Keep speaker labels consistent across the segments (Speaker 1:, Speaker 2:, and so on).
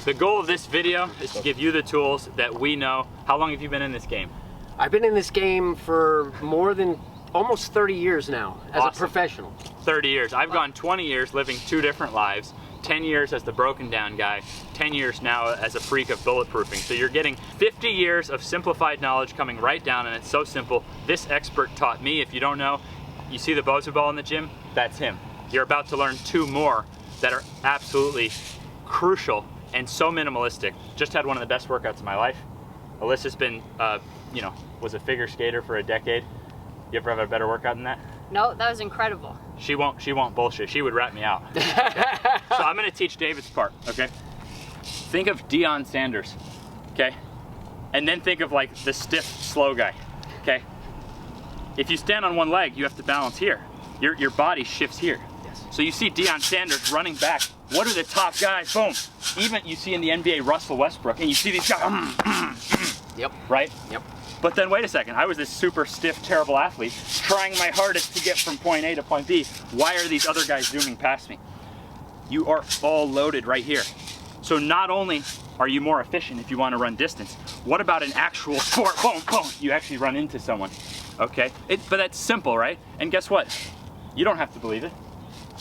Speaker 1: The goal of this video is to give you the tools that we know. How long have you been in this game?
Speaker 2: I've been in this game for more than almost 30 years now as a professional.
Speaker 1: 30 years. I've gone 20 years living 2 different lives. 10 years as the broken down guy, 10 years now as a freak of bulletproofing. So you're getting 50 years of simplified knowledge coming right down, and it's so simple. This expert taught me. If you don't know, you see the Bozo ball in the gym? That's him. You're about to learn 2 more that are absolutely crucial and so minimalistic. Just had one of the best workouts of my life. Alyssa's been, you know, was a figure skater for a decade. You ever have a better workout than that?
Speaker 3: No, that was incredible.
Speaker 1: She won't bullshit. She would rat me out. Okay? So I'm gonna teach David's part, okay? Think of Deion Sanders, okay? And then think of like the stiff, slow guy, okay? If you stand on one leg, you have to balance here. Your body shifts here.
Speaker 2: Yes.
Speaker 1: So you see Deion Sanders running back. What are the top guys? Boom. Even you see in the NBA Russell Westbrook, and you see these guys,
Speaker 2: Yep.
Speaker 1: right?
Speaker 2: Yep.
Speaker 1: But then wait a second, I was this super stiff, terrible athlete, trying my hardest to get from point A to point B. Why are these other guys zooming past me? You are all loaded right here. So not only are you more efficient if you want to run distance, what about an actual sport? Boom, boom, you actually run into someone, okay? But that's simple, right? And guess what? You don't have to believe it.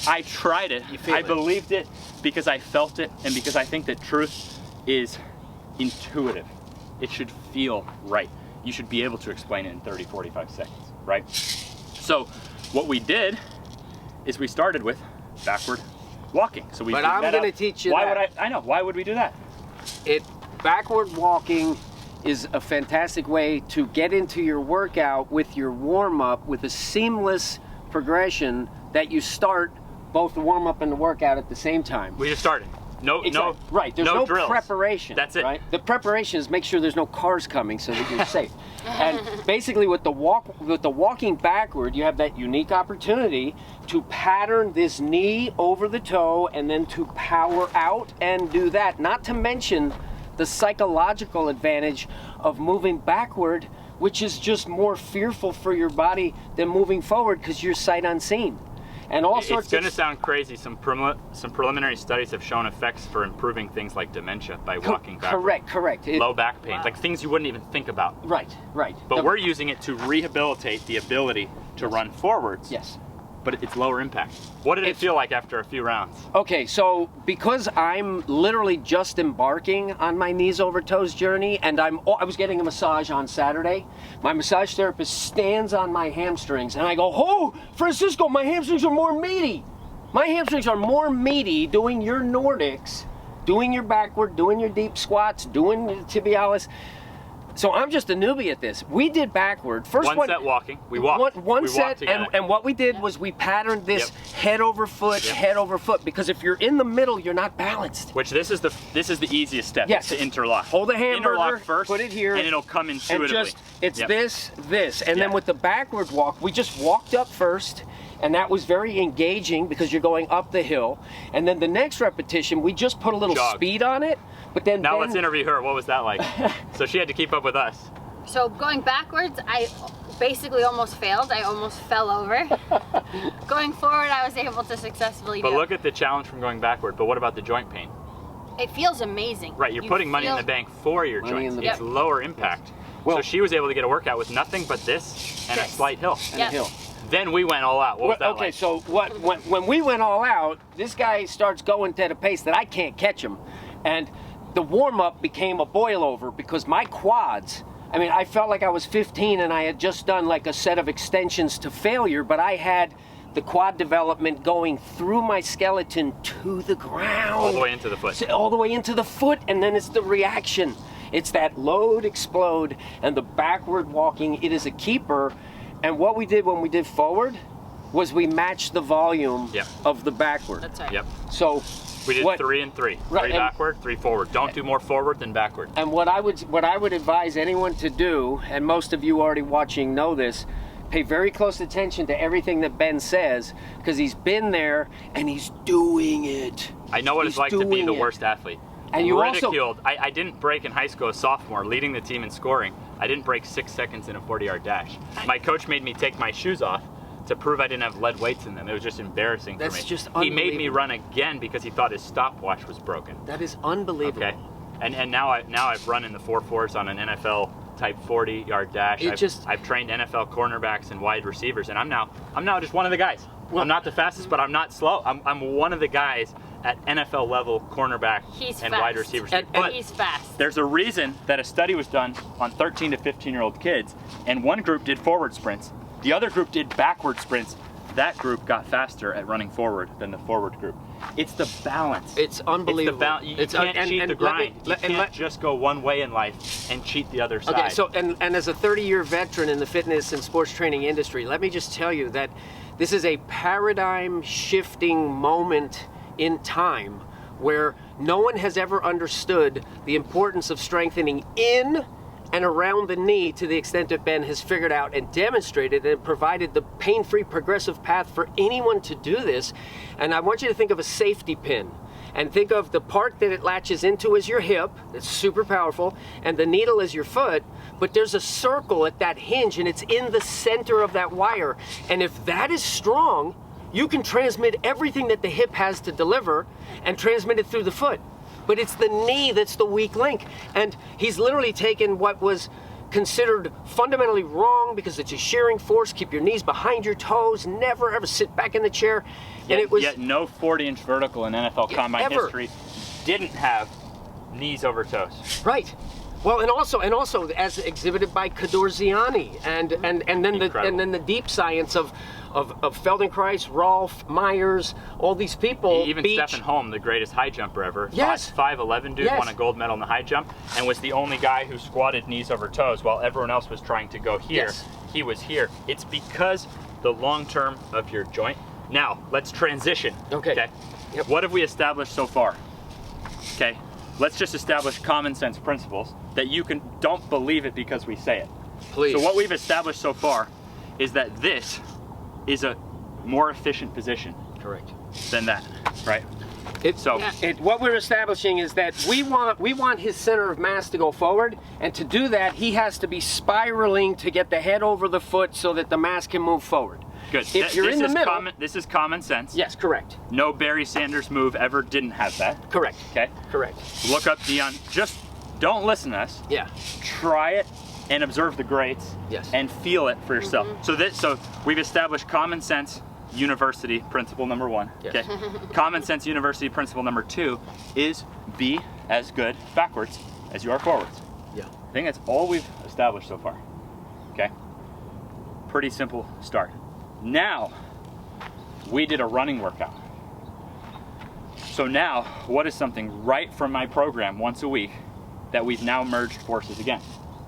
Speaker 1: I tried it, I believed it because I felt it, and because I think that truth is intuitive. It should feel right. You should be able to explain it in 30, 45 seconds, right? So what we did is we started with backward walking. So we.
Speaker 2: But I'm going to teach you
Speaker 1: why
Speaker 2: that.
Speaker 1: would I know. Why would we do that?
Speaker 2: Backward walking is a fantastic way to get into your workout with your warm-up with a seamless progression that you start both the warm-up and the workout at the same time.
Speaker 1: We just started. No,
Speaker 2: right. There's no
Speaker 1: drills.
Speaker 2: preparation.
Speaker 1: That's it.
Speaker 2: Right? The preparation is make sure there's no cars coming so that you're safe. And basically, with the walking backward, you have that unique opportunity to pattern this knee over the toe and then to power out and do that. Not to mention the psychological advantage of moving backward, which is just more fearful for your body than moving forward because you're sight unseen. And all sorts.
Speaker 1: It's going to sound crazy. Some preliminary studies have shown effects for improving things like dementia by walking backward.
Speaker 2: Correct.
Speaker 1: Low back pain, like things you wouldn't even think about.
Speaker 2: Right.
Speaker 1: But we're using it to rehabilitate the ability to run forwards.
Speaker 2: Yes.
Speaker 1: But it's lower impact. What did it feel like after a few rounds?
Speaker 2: Okay, so because I'm literally just embarking on my knees over toes journey, and I was getting a massage on Saturday, my massage therapist stands on my hamstrings, and I go, "Oh, Francisco, my hamstrings are more meaty. My hamstrings are more meaty doing your Nordics, doing your backward, doing your deep squats, doing the tibialis." So I'm just a newbie at this. We did backward. First
Speaker 1: one set walking. We walked.
Speaker 2: One set, and what we did was we patterned this head over foot, head over foot. Because if you're in the middle, you're not balanced.
Speaker 1: Which this is the easiest step.
Speaker 2: Yes.
Speaker 1: To interlock.
Speaker 2: Hold the hamburger,
Speaker 1: interlock first,
Speaker 2: put it here,
Speaker 1: and it'll come intuitively.
Speaker 2: And it's this, and then with the backward walk, we just walked up first. And that was very engaging because you're going up the hill. And then the next repetition, we just put a little speed on it. But then
Speaker 1: now let's interview her. What was that like? So she had to keep up with us.
Speaker 3: So going backwards, I basically almost failed. I almost fell over. Going forward, I was able to successfully do it.
Speaker 1: But look at the challenge from going backward. But what about the joint pain?
Speaker 3: It feels amazing.
Speaker 1: Right, you're putting money in the bank for your joints. It's lower impact. Well, so she was able to get a workout with nothing but this and a slight hill.
Speaker 2: And a hill.
Speaker 1: Then we went all out. What was that
Speaker 2: okay,
Speaker 1: like?
Speaker 2: So when we went all out, this guy starts going at a pace that I can't catch him. And the warm-up became a boil-over because my quads, I mean, I felt like I was 15 and I had just done like a set of extensions to failure, but I had the quad development going through my skeleton to the ground.
Speaker 1: All the way into the foot.
Speaker 2: All the way into the foot, and then it's the reaction. It's that load, explode, and the backward walking. It is a keeper. And what we did when we did forward was we matched the volume of the backward.
Speaker 3: That's right.
Speaker 1: Yep.
Speaker 2: So
Speaker 1: we did 3 and 3.
Speaker 2: Right,
Speaker 1: 3 backward, 3 forward. Don't do more forward than backward.
Speaker 2: And what I would advise anyone to do, and most of you already watching know this, pay very close attention to everything that Ben says, because he's been there and he's doing it.
Speaker 1: I know what it's like to be the worst athlete.
Speaker 2: And you
Speaker 1: ridiculed. I didn't break in high school as a sophomore, leading the team in scoring. I didn't break 6 seconds in a 40-yard dash. My coach made me take my shoes off to prove I didn't have lead weights in them. It was just embarrassing for me.
Speaker 2: That's just
Speaker 1: He made me
Speaker 2: unbelievable.
Speaker 1: run again because he thought his stopwatch was broken.
Speaker 2: That is unbelievable.
Speaker 1: Okay, and now I've run in the 4.4s on an NFL type 40-yard dash. I've trained NFL cornerbacks and wide receivers, and I'm now just one of the guys.
Speaker 2: Well,
Speaker 1: I'm not the fastest, but I'm not slow. I'm one of the guys at NFL level cornerback and wide receivers.
Speaker 3: But he's fast.
Speaker 1: There's a reason that a study was done on 13 to 15-year-old kids, and one group did forward sprints, the other group did backward sprints. That group got faster at running forward than the forward group. It's the balance.
Speaker 2: It's unbelievable.
Speaker 1: You can't cheat the grind. You can't just go one way in life and cheat the other side.
Speaker 2: Okay, so and as a 30-year veteran in the fitness and sports training industry, let me just tell you that this is a paradigm shifting moment in time where no one has ever understood the importance of strengthening in and around the knee to the extent that Ben has figured out and demonstrated and provided the pain-free progressive path for anyone to do this. And I want you to think of a safety pin and think of the part that it latches into as your hip. It's super powerful, and the needle is your foot, but there's a circle at that hinge and it's in the center of that wire. And if that is strong, you can transmit everything that the hip has to deliver and transmit it through the foot. But it's the knee that's the weak link. And he's literally taken what was considered fundamentally wrong because it's a shearing force. Keep your knees behind your toes. Never ever sit back in the chair.
Speaker 1: Yet no 40-inch vertical in NFL Combine
Speaker 2: ever.
Speaker 1: history didn't have knees over toes.
Speaker 2: Right. Well, and also as exhibited by Cadorziani, and then the deep science of Feldenkrais, Rolf, Myers, all these people.
Speaker 1: Even
Speaker 2: Beach.
Speaker 1: Stephen Holm, the greatest high jumper ever,
Speaker 2: Yes.
Speaker 1: 5'11" dude,
Speaker 2: Yes.
Speaker 1: won a gold medal in the high jump, and was the only guy who squatted knees over toes while everyone else was trying to go here.
Speaker 2: Yes.
Speaker 1: He was here. It's because the long term of your joint. Now let's transition.
Speaker 2: Okay. Yep.
Speaker 1: What have we established so far? Okay. Let's just establish common sense principles that you don't believe it because we say it.
Speaker 2: Please.
Speaker 1: So what we've established so far is that this is a more efficient position
Speaker 2: Correct.
Speaker 1: than that, right?
Speaker 2: What we're establishing is that we want his center of mass to go forward, and to do that, he has to be spiraling to get the head over the foot so that the mass can move forward.
Speaker 1: Good.
Speaker 2: If you're in the middle,
Speaker 1: this is common sense.
Speaker 2: yes, correct.
Speaker 1: No Barry Sanders move ever didn't have that.
Speaker 2: Correct.
Speaker 1: Okay.
Speaker 2: Correct.
Speaker 1: Look up Dion. Just don't listen to us.
Speaker 2: Yeah.
Speaker 1: Try it and observe the greats.
Speaker 2: Yes.
Speaker 1: And feel it for yourself. So we've established common sense university principle number 1.
Speaker 2: Yes.
Speaker 1: Okay. Common sense university principle number 2 is be as good backwards as you are forwards.
Speaker 2: Yeah.
Speaker 1: I think that's all we've established so far. Okay. Pretty simple start. Now, we did a running workout. So now, what is something right from my program once a week that we've now merged forces again?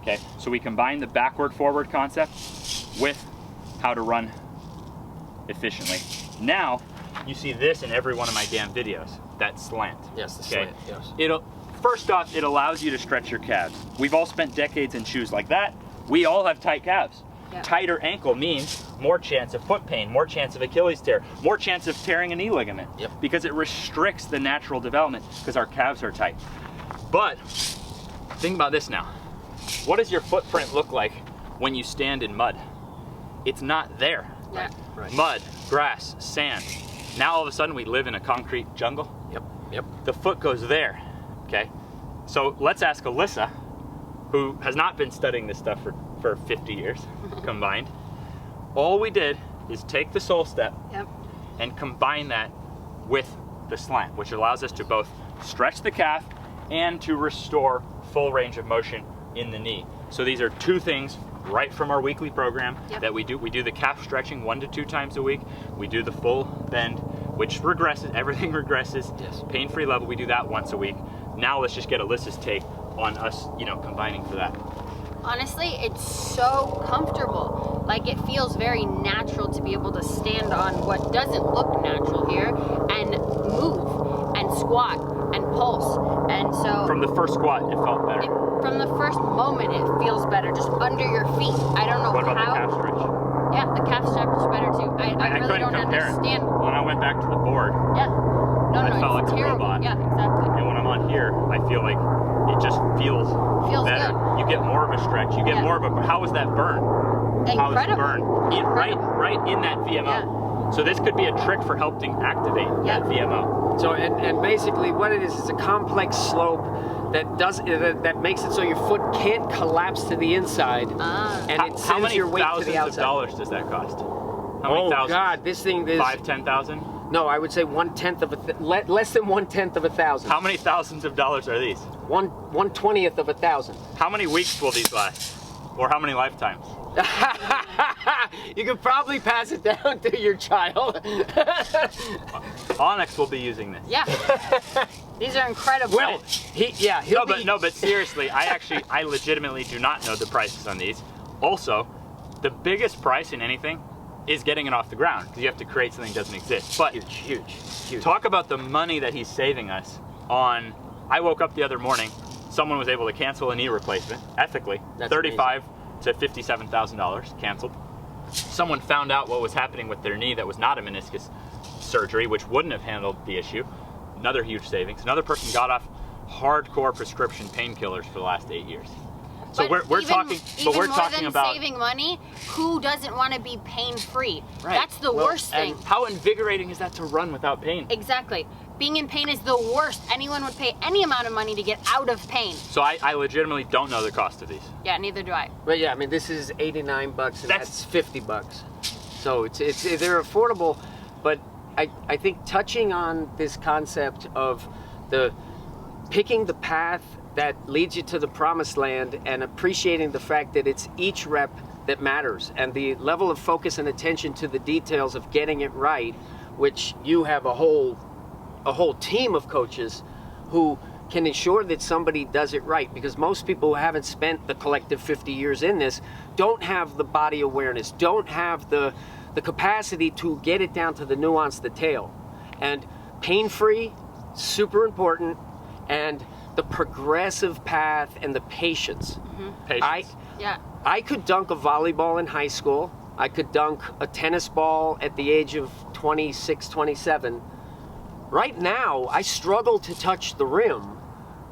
Speaker 1: Okay, so we combine the backward-forward concept with how to run efficiently. Now, you see this in every one of my damn videos, that slant.
Speaker 2: Yes, the
Speaker 1: Okay?
Speaker 2: slant, yes.
Speaker 1: First off, it allows you to stretch your calves. We've all spent decades in shoes like that. We all have tight calves.
Speaker 3: Yep.
Speaker 1: Tighter ankle means more chance of foot pain, more chance of Achilles tear, more chance of tearing a knee ligament.
Speaker 2: Yep.
Speaker 1: Because it restricts the natural development because our calves are tight. But think about this now. What does your footprint look like when you stand in mud? It's not there.
Speaker 3: Yeah.
Speaker 2: Right.
Speaker 1: Mud, grass, sand. Now all of a sudden we live in a concrete jungle.
Speaker 2: Yep.
Speaker 1: The foot goes there, okay? So let's ask Alyssa, who has not been studying this stuff for 50 years combined. All we did is take the sole step
Speaker 3: Yep.
Speaker 1: and combine that with the slant, which allows us to both stretch the calf and to restore full range of motion in the knee. So these are two things right from our weekly program that we do. We do the calf stretching 1 to 2 times a week. We do the full bend, which regresses, everything regresses.
Speaker 2: Yes.
Speaker 1: Pain-free level, we do that once a week. Now let's just get Alyssa's take on us, combining for that.
Speaker 3: Honestly, it's so comfortable. Like, it feels very natural to be able to stand on what doesn't look natural here and move and squat and pulse. And so
Speaker 1: From the first squat, it felt better.
Speaker 3: from the first moment, it feels better just under your feet. I don't know
Speaker 1: What about
Speaker 3: how.
Speaker 1: the calf stretch?
Speaker 3: Yeah, the calf stretch is better too. I really
Speaker 1: couldn't
Speaker 3: don't
Speaker 1: compare
Speaker 3: understand.
Speaker 1: it. When I went back to the board,
Speaker 3: Yeah. No,
Speaker 1: I
Speaker 3: no,
Speaker 1: felt
Speaker 3: it's
Speaker 1: like a
Speaker 3: terrible.
Speaker 1: robot.
Speaker 3: Yeah, exactly.
Speaker 1: and when I'm on here, I feel like it just feels
Speaker 3: Feels
Speaker 1: better.
Speaker 3: good.
Speaker 1: You get more of a stretch. You get
Speaker 3: Yeah.
Speaker 1: more of a. How was that burn? how it's
Speaker 3: Incredible.
Speaker 1: burned. Right in that VMO. So this could be a trick for helping activate that VMO.
Speaker 2: So and basically what it is a complex slope that makes it so your foot can't collapse to the inside, and it sends your weight to the outside.
Speaker 1: How many thousands of dollars does that cost? How many thousands?
Speaker 2: God, this thing is
Speaker 1: 5,000-10,000.
Speaker 2: No, I would say less than 1/10 of 1,000.
Speaker 1: How many thousands of dollars are these?
Speaker 2: 1/20th of 1,000.
Speaker 1: How many weeks will these last, or how many lifetimes?
Speaker 2: You could probably pass it down to your child.
Speaker 1: Onyx will be using this.
Speaker 3: Yeah. These are incredible.
Speaker 2: Well,
Speaker 1: but seriously, I legitimately do not know the prices on these. Also, the biggest price in anything is getting it off the ground, because you have to create something that doesn't exist. But
Speaker 2: huge.
Speaker 1: Talk about the money that he's saving us on. I woke up the other morning, someone was able to cancel a knee replacement ethically.
Speaker 2: That's
Speaker 1: $35,000 to $57,000 canceled. Someone found out what was happening with their knee that was not a meniscus surgery, which wouldn't have handled the issue. Another huge savings. Another person got off hardcore prescription painkillers for the last 8 years. So we're talking about
Speaker 3: saving money. Who doesn't want to be pain-free?
Speaker 1: Right.
Speaker 3: That's the worst thing.
Speaker 1: And how invigorating is that to run without pain?
Speaker 3: Exactly. Being in pain is the worst. Anyone would pay any amount of money to get out of pain.
Speaker 1: So I legitimately don't know the cost of these.
Speaker 3: Yeah, neither do I.
Speaker 2: But yeah, I mean, this is $89 and that's $50. So they're affordable, but I think touching on this concept of picking the path that leads you to the promised land and appreciating the fact that it's each rep that matters, and the level of focus and attention to the details of getting it right, which you have a whole team of coaches who can ensure that somebody does it right, because most people who haven't spent the collective 50 years in this don't have the body awareness, don't have the capacity to get it down to the nuance detail. And pain-free, super important, and the progressive path and the patience.
Speaker 1: Patience.
Speaker 2: I could dunk a volleyball in high school. I could dunk a tennis ball at the age of 26, 27. Right now, I struggle to touch the rim,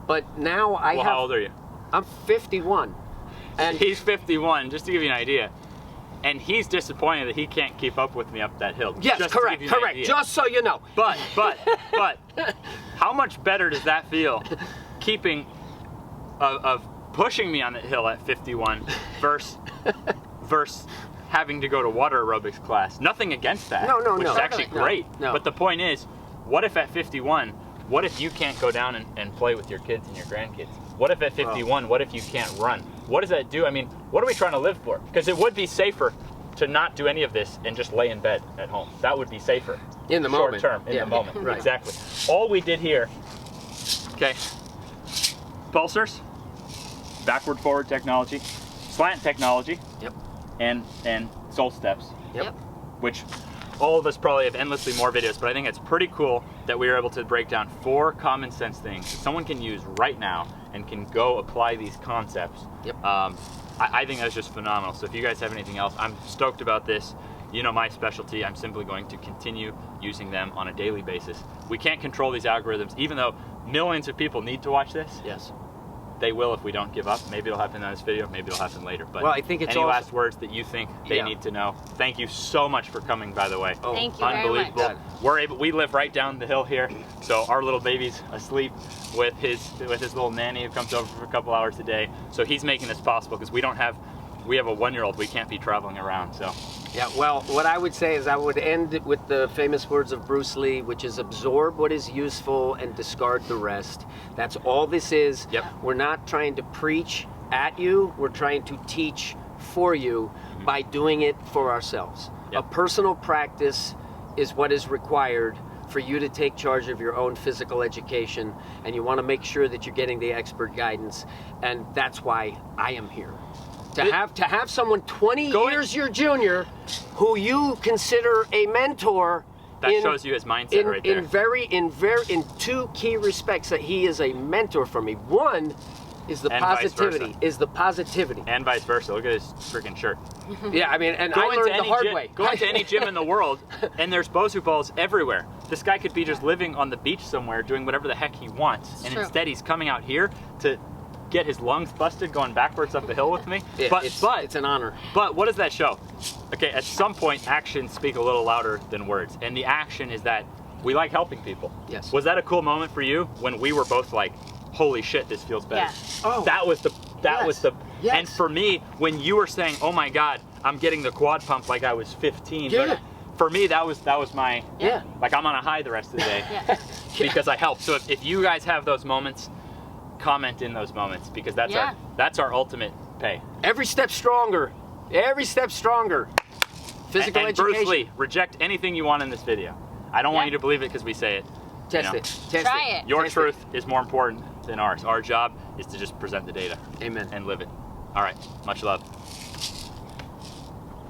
Speaker 2: but now
Speaker 1: How old are you?
Speaker 2: I'm 51. And
Speaker 1: he's 51, just to give you an idea. And he's disappointed that he can't keep up with me up that hill.
Speaker 2: Yes,
Speaker 1: just
Speaker 2: correct. Just so you know.
Speaker 1: But, how much better does that feel, keeping, of pushing me on the hill at 51 versus having to go to water aerobics class? Nothing against that. Which is actually great.
Speaker 2: No.
Speaker 1: But the point is, what if at 51, what if you can't go down and play with your kids and your grandkids? What if at 51, what if you can't run? What does that do? I mean, what are we trying to live for? Because it would be safer to not do any of this and just lay in bed at home. That would be safer.
Speaker 2: In the moment.
Speaker 1: Short term, in the moment.
Speaker 2: Right.
Speaker 1: Exactly. All we did here, okay, pulsars, backward forward technology, slant technology, and soul steps.
Speaker 3: Yep.
Speaker 1: Which all of us probably have endlessly more videos, but I think it's pretty cool that we were able to break down 4 common sense things that someone can use right now and can go apply these concepts. I think that's just phenomenal. So if you guys have anything else, I'm stoked about this. You know my specialty. I'm simply going to continue using them on a daily basis. We can't control these algorithms, even though millions of people need to watch this.
Speaker 2: Yes.
Speaker 1: They will if we don't give up. Maybe it'll happen in this video, maybe it'll happen later. But
Speaker 2: well, I think it's
Speaker 1: any last words that you think they
Speaker 2: Yeah.
Speaker 1: need to know? Thank you so much for coming, by the way.
Speaker 3: Thank you very much.
Speaker 1: Unbelievable. We live right down the hill here, so our little baby's asleep with his little nanny who comes over for a couple hours a day. So he's making this possible, because we have a 1-year-old. We can't be traveling around. So
Speaker 2: Yeah, well, what I would say is I would end it with the famous words of Bruce Lee, which is absorb what is useful and discard the rest. That's all this is.
Speaker 1: Yep.
Speaker 2: We're not trying to preach at you. We're trying to teach for you by doing it for ourselves.
Speaker 1: Yep.
Speaker 2: A personal practice is what is required for you to take charge of your own physical education, and you want to make sure that you're getting the expert guidance, and that's why I am here. To have someone 20 years your junior who you consider a mentor.
Speaker 1: that shows you his mindset right there.
Speaker 2: In 2 key respects that he is a mentor for me. One is the positivity.
Speaker 1: And vice versa. Look at his freaking shirt.
Speaker 2: Yeah, I mean, and I learned the hard way.
Speaker 1: Go into any gym in the world, and there's Bosu balls everywhere. This guy could be just living on the beach somewhere, doing whatever the heck he wants, and
Speaker 3: true.
Speaker 1: instead he's coming out here to get his lungs busted going backwards up the hill with me.
Speaker 2: Yeah,
Speaker 1: but
Speaker 2: it's an honor.
Speaker 1: But what does that show? Okay, at some point, actions speak a little louder than words, and the action is that we like helping people.
Speaker 2: Yes.
Speaker 1: Was that a cool moment for you when we were both like, holy shit, this feels better?
Speaker 3: Yeah.
Speaker 2: Oh.
Speaker 1: That was the.
Speaker 2: Yes.
Speaker 1: And for me, when you were saying, oh my God, I'm getting the quad pump like I was 15.
Speaker 2: Yeah.
Speaker 1: But for me, that was my.
Speaker 2: Yeah.
Speaker 1: Like I'm on a high the rest of the day.
Speaker 3: Yeah.
Speaker 1: Because I helped. So if you guys have those moments, comment in those moments, because that's our ultimate pay.
Speaker 2: Every step stronger. Every step stronger. Physical
Speaker 1: and
Speaker 2: education.
Speaker 1: Bruce Lee, reject anything you want in this video. I don't want you to believe it because we say it.
Speaker 2: Test it. Test
Speaker 3: Try
Speaker 2: it.
Speaker 3: it.
Speaker 1: Your
Speaker 2: Test
Speaker 1: truth is more important than ours. Our job is to just present the data
Speaker 2: Amen.
Speaker 1: and live it. All right, much love.